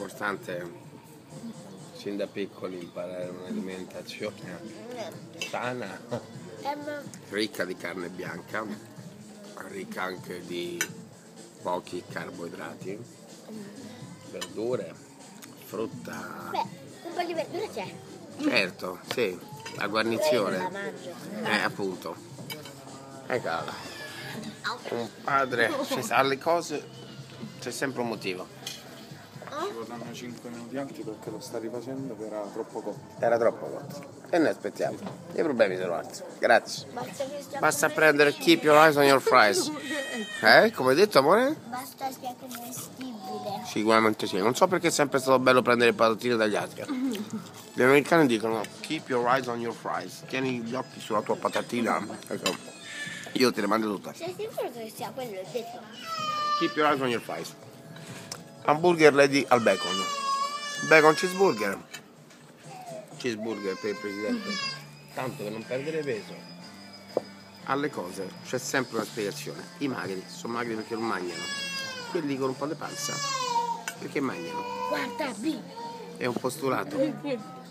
importante sin da piccoli imparare un'alimentazione sana, ricca di carne bianca, ricca anche di pochi carboidrati, verdure, frutta. Beh, un po' di verdura c'è. Certo, sì, la guarnizione. Appunto. Eccola. Un padre, se sa le cose, c'è sempre un motivo. Ci vorranno 5 minuti anche perché lo sta rifacendo che era troppo cotto. Era troppo cotto. E noi aspettiamo. I problemi sono altri. Grazie. Basta prendere keep your eyes on your fries. Come hai detto, amore? Basta sia commestibile. Sicuramente sì. Non so perché è sempre stato bello prendere patatine dagli altri. Gli americani dicono keep your eyes on your fries. Tieni gli occhi sulla tua patatina. Ecco. Io te le mando tutte. Sei sicuro che sia quello il detto? Keep your eyes on your fries. Hamburger ready al bacon. Bacon cheeseburger. Cheeseburger per il presidente. Tanto per non perdere peso. Alle cose c'è sempre una spiegazione. I magri sono magri perché non mangiano. Quelli con un po' di panza perché mangiano. Guarda, B. È un postulato.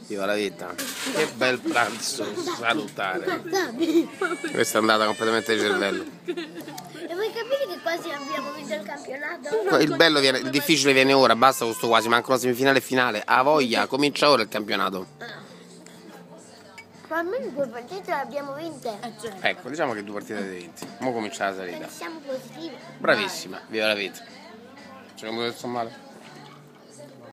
Viva la vita. Che bel pranzo salutare. Guarda, B. Questa è andata completamente di cervello. E vuoi capire che quasi abbiamo vinto il campionato? Il difficile viene ora, basta questo quasi, manca una semifinale e finale. A voglia, comincia ora il campionato. Ma almeno due partite le abbiamo vinte. Ecco, diciamo che 2 partite dei 20. Ora comincia la salita. Pensiamo positivo. Bravissima, viva la vita. C'è un male?